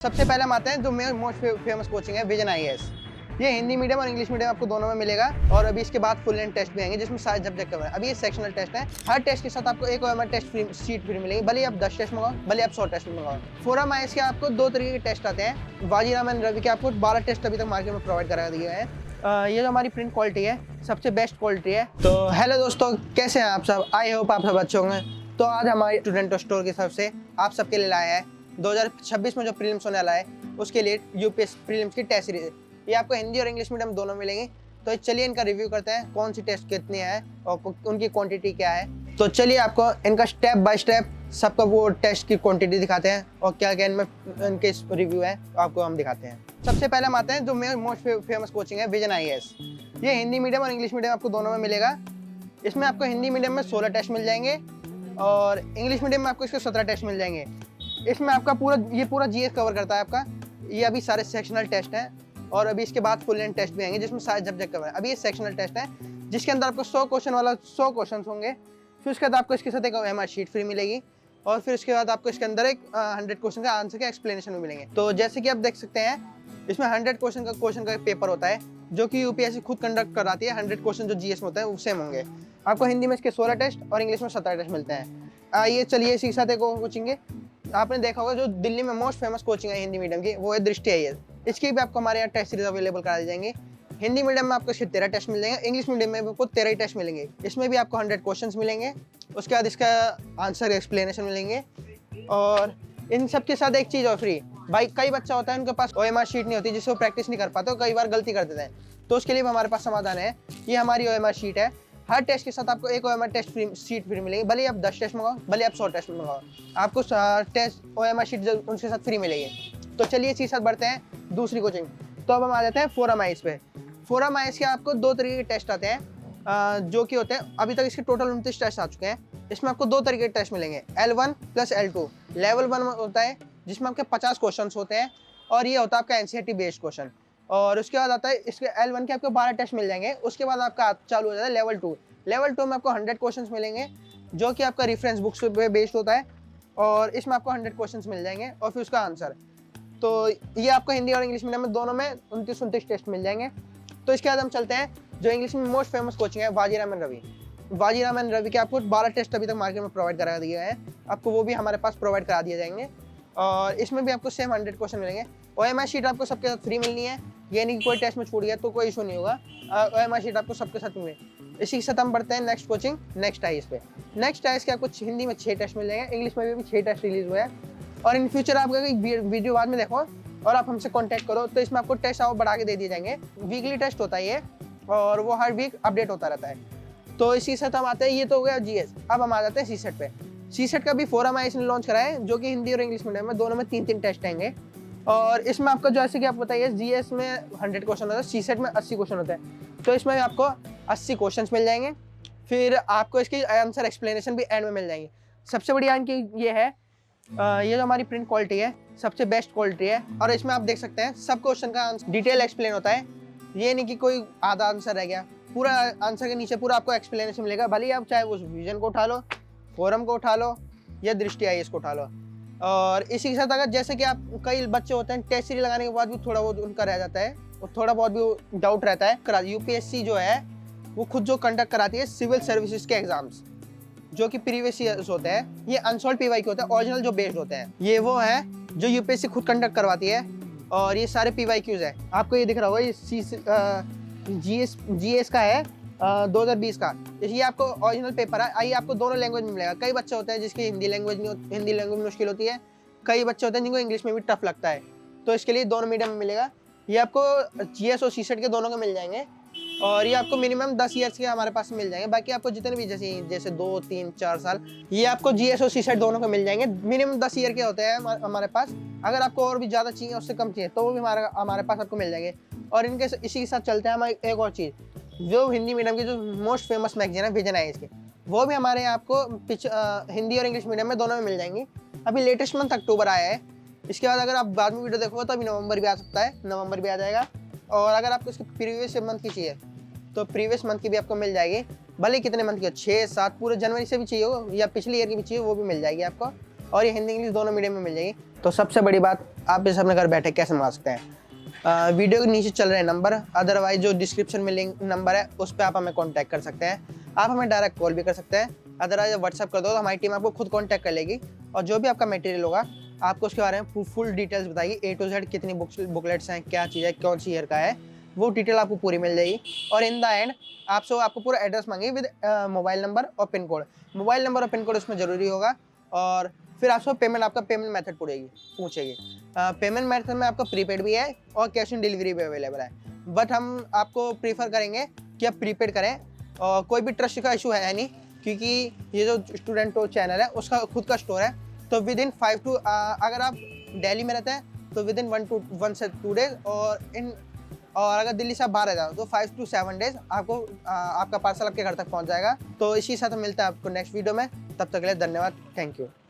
सबसे पहले हम आते हैं जो मेरे मोस्ट फेमस कोचिंग है विजन आईएएस। ये हिंदी मीडियम और इंग्लिश मीडियम आपको दोनों में मिलेगा और अभी इसके बाद फुल एंड टेस्ट भी आएंगे जिसमें सारे सब्जेक्ट कवर है। अभी ये सेक्शनल टेस्ट है। हर टेस्ट के साथ आपको एक OMR test free seat free मिलेगी, भले आप 10 टेस्ट मंगाओ, भले आप 100 टेस्ट मंगाओ। फोरम आईएएस के आपको 2 तरीके के टेस्ट आते हैं। वाजीराम एंड रवि के आपको 12 टेस्ट अभी तक मार्केट में प्रोवाइड करा दिए हैं। ये जो हमारी प्रिंट क्वालिटी है सबसे बेस्ट क्वालिटी है। तो हेलो दोस्तों, कैसे हैं आप सब? आई होप आप सब अच्छे होंगे। तो आज हमारी स्टूडेंट स्टोर की तरफ से आप सबके लिए लाया है 2026 में जो प्रीलिम्स होने वाला है उसके लिए यूपीएस प्रीलिम्स की टेस्ट सीरीज। ये आपको हिंदी और इंग्लिश मीडियम दोनों मिलेंगे। तो चलिए इनका रिव्यू करते हैं, कौन सी टेस्ट कितनी है और उनकी क्वांटिटी क्या है। तो चलिए आपको इनका स्टेप बाय स्टेप सबका वो टेस्ट की क्वांटिटी दिखाते हैं और क्या क्या इनमें इनके रिव्यू है आपको हम दिखाते हैं। सबसे पहले हम आते हैं जो मेरे मोस्ट फेमस कोचिंग है विजन आईएएस। ये हिंदी मीडियम और इंग्लिश मीडियम आपको दोनों में मिलेगा। इसमें आपको हिंदी मीडियम में 16 टेस्ट मिल जाएंगे और इंग्लिश मीडियम में आपको इसके 17 टेस्ट मिल जाएंगे। इसमें आपका पूरा जीएस कवर करता है आपका। ये अभी सारे सेक्शनल टेस्ट हैं और अभी इसके बाद फुल एंड टेस्ट भी आएंगे जिसमें सारे सब्जेक्ट कवर है। अभी ये सेक्शनल टेस्ट है जिसके अंदर आपको 100 क्वेश्चन वाला 100 क्वेश्चन होंगे। फिर उसके बाद आपको इसके साथ एक ओएमआर शीट फ्री मिलेगी और फिर उसके बाद आपको इसके अंदर एक 100 क्वेश्चन का आंसर के एक्सप्लेनेशन भी मिलेंगे। तो जैसे कि आप देख सकते हैं इसमें 100 क्वेश्चन का पेपर होता है जो कि यूपीएससी खुद कंडक्ट कराती है। 100 क्वेश्चन जो जीएस में होता है वो सेम होंगे। आपको हिंदी में इसके 16 टेस्ट और इंग्लिश में 17 टेस्ट मिलते हैं। ये चलिए इसी के साथ एक कोचिंग है, आपने देखा होगा जो दिल्ली में मोस्ट फेमस कोचिंग है हिंदी मीडियम की, वो है दृष्टि आईएएस। इसकी भी आपको हमारे यहाँ टेस्ट सीरीज अवेलेबल करा दी जाएंगे। हिंदी मीडियम में आपको सिर्फ 13 टेस्ट मिल जाएंगे, इंग्लिश मीडियम में आपको 13 ही टेस्ट मिलेंगे। इसमें भी आपको 100 क्वेश्चंस मिलेंगे, उसके बाद इसका आंसर एक्सप्लेनेशन मिलेंगे और इन सब के साथ एक चीज़ और फ्री। भाई कई बच्चा होता है उनके पास ओएमआर शीट नहीं होती जिससे वो प्रैक्टिस नहीं कर पाते, कई बार गलती कर देते हैं। तो उसके लिए भी हमारे पास समाधान है। ये हमारी ओएमआर शीट है। हर टेस्ट के साथ आपको एक ओएमआर टेस्ट सीट फ्री मिलेगी, भले आप 10 टेस्ट मंगाओ, भले आप 100 टेस्ट मंगाओ, आपको टेस्ट ओएमआर शीट उनके साथ फ्री मिलेगी। तो चलिए इसी के साथ बढ़ते हैं दूसरी कोचिंग। तो अब हम आ जाते हैं फोरम आईएएस पे। फोरम आईएएस के आपको 2 तरीके के टेस्ट आते हैं जो कि होते हैं, अभी तक इसके टोटल 29 टेस्ट आ चुके हैं। इसमें आपको 2 तरीके के टेस्ट मिलेंगे, L1 प्लस L2। लेवल 1 होता है जिसमें आपके 50 क्वेश्चन होते हैं और ये होता है आपका एनसीईआरटी बेस्ड क्वेश्चन। और उसके बाद आता है इसके L1 के आपको 12 टेस्ट मिल जाएंगे। उसके बाद आपका चालू हो जाता है लेवल 2। लेवल 2 में आपको 100 क्वेश्चंस मिलेंगे जो कि आपका रेफरेंस बुक्स पे बेस्ड होता है और इसमें आपको 100 क्वेश्चंस मिल जाएंगे और फिर उसका आंसर। तो ये आपको हिंदी और इंग्लिश मीडियम में दोनों में 29 टेस्ट मिल जाएंगे। तो इसके बाद हम चलते हैं जो इंग्लिश में मोस्ट फेमस कोचिंग है वाजीराम एंड रवि। वाजीराम एंड रवि के आपको 12 टेस्ट अभी तक मार्केट में प्रोवाइड करा दिए हैं, आपको वो भी हमारे पास प्रोवाइड करा दिए जाएंगे और इसमें भी आपको सेम 100 क्वेश्चन मिलेंगे। ओएमआर शीट आपको सबके साथ फ्री मिलनी है, ये नहीं कि कोई टेस्ट में छूट गया तो कोई इशू नहीं होगा। ओएमआर शीट आपको सबके साथ मिलेगी। इसी के साथ हम बढ़ते हैं नेक्स्ट कोचिंग नेक्स्ट आईएएस पे। नेक्स्ट आईएएस के आपको हिंदी में 6 टेस्ट मिल जाएंगे, इंग्लिश में भी 6 टेस्ट रिलीज हुए हैं और इन फ्यूचर आप वीडियो बाद में देखो और आप हमसे कॉन्टैक्ट करो तो इसमें आपको टेस्ट और बढ़ा के दे दिए जाएंगे। वीकली टेस्ट होता है ये और वो हर वीक अपडेट होता रहता है। तो इसी के साथ हम आते हैं, ये तो हो गया जीएस। अब हम आ जाते हैं सीसेट पे। सीसेट का भी फोरम आईएएस ने लॉन्च करा है जो कि हिंदी और इंग्लिश मीडियम में दोनों में 3-3 टेस्ट आएंगे और इसमें आपको जैसे कि आपको बताइए जीएस में 100 क्वेश्चन होता है, सीसेट में 80 क्वेश्चन होते हैं। तो इसमें आपको 80 क्वेश्चन मिल जाएंगे, फिर आपको इसकी आंसर एक्सप्लेनेशन भी एंड में मिल जाएंगे। सबसे बढ़िया इनकी ये है, ये जो हमारी प्रिंट क्वालिटी है सबसे बेस्ट क्वालिटी है और इसमें आप देख सकते हैं सब क्वेश्चन का डिटेल एक्सप्लेन होता है। ये नहीं कि कोई आधा आंसर रह गया, पूरा आंसर के नीचे पूरा आपको एक्सप्लेनेशन मिलेगा। भले ही आप चाहे उस विजन को उठा लो, फोरम को उठा लो या दृष्टि आईएएस को उठा लो। और इसी के साथ अगर जैसे कि आप कई बच्चे होते हैं टेस्ट सीरीज लगाने के बाद भी थोड़ा बहुत उनका रह जाता है और थोड़ा बहुत भी डाउट रहता है, यूपीएससी जो है वो खुद जो कंडक्ट कराती है सिविल सर्विसेज के एग्जाम्स जो कि प्रीवियस ईयर्स होते हैं, ये अनसॉल्व पीवाईक्यू होता है, ओरिजिनल जो बेस्ड होते हैं, ये वो है जो यूपीएससी खुद कंडक्ट करवाती है और ये सारे पीवाईक्यूज है। आपको ये दिख रहा होगा, ये जीएस का है 2020 का। ये आपको ओरिजिनल पेपर है, आइए आपको दोनों लैंग्वेज में मिलेगा। कई बच्चे होते हैं जिसकी हिंदी लैंग्वेज मुश्किल होती है, कई बच्चे होते हैं जिनको इंग्लिश में भी टफ लगता है, तो इसके लिए दोनों मीडियम में मिलेगा। ये आपको जीएस और सीसेट के दोनों के मिल जाएंगे और ये आपको मिनिमम 10 ईयर्स के हमारे पास मिल जाएंगे। बाकी आपको जितने भी जैसे 2, 3, 4 साल ये आपको जीएस और सीसेट दोनों को मिल जाएंगे। मिनिमम 10 ईयर के होते हैं हमारे पास। अगर आपको और भी ज़्यादा चाहिए उससे कम चाहिए तो वो भी हमारे पास आपको मिल जाएंगे। और इनके इसी के साथ चलते हैं हम एक और चीज़, जो हिंदी मीडियम की जो मोस्ट फेमस मैगजीन है विजन आईएएस की, वो भी हमारे यहाँ आपको हिंदी और इंग्लिश मीडियम में दोनों में मिल जाएंगी। अभी लेटेस्ट मंथ अक्टूबर आया है, इसके बाद अगर आप बाद में वीडियो देखोगे तो अभी नवंबर भी आ सकता है, नवंबर भी आ जाएगा। और अगर आपको इसके प्रीवियस मंथ की चाहिए तो प्रीवियस मंथ की भी आपको मिल जाएगी, भले कितने मंथ की, 6, 7 पूरे जनवरी से भी चाहिए हो या पिछले ईयर की भी चाहिए वो भी मिल जाएगी आपको। और ये हिंदी इंग्लिश दोनों मीडियम में मिल जाएगी। तो सबसे बड़ी बात, आप इसे अपने घर बैठे कैसे मंगा सकते हैं। वीडियो के नीचे चल रहे नंबर, अदरवाइज जो डिस्क्रिप्शन में लिंक नंबर है उस पर आप हमें कॉन्टैक्ट कर सकते हैं। आप हमें डायरेक्ट कॉल भी कर सकते हैं, अदरवाइज व्हाट्सअप कर दो तो हमारी टीम आपको खुद कॉन्टैक्ट कर लेगी और जो भी आपका मटेरियल होगा आपको उसके बारे में फुल डिटेल्स बताएगी, A to Z कितनी बुकलेट्स हैं, क्या चीज़ है, कौन सी ईयर का है, वो डिटेल आपको पूरी मिल जाएगी। और इन द एंड आपको पूरा एड्रेस मांगेगी विद मोबाइल नंबर और पिन कोड। मोबाइल नंबर और पिन कोड उसमें ज़रूरी होगा। और फिर आपको आपका पेमेंट मेथड पूछेगी। पेमेंट मेथड में आपका प्रीपेड भी है और कैश ऑन डिलीवरी भी अवेलेबल है, बट हम आपको प्रीफर करेंगे कि आप प्रीपेड करें। और कोई भी ट्रस्ट का इशू है नहीं, क्योंकि ये जो स्टूडेंटो चैनल है उसका खुद का स्टोर है। तो विद इन 5 to अगर आप दिल्ली में रहते हैं तो विद इन 1 से 2 डेज, और अगर दिल्ली से आप बाहर रह जाओ तो 5 to 7 डेज आपको आपका पार्सल आपके घर तक पहुंच जाएगा। तो इसी साथ मिलता है आपको नेक्स्ट वीडियो में, तब तक के लिए धन्यवाद, थैंक यू।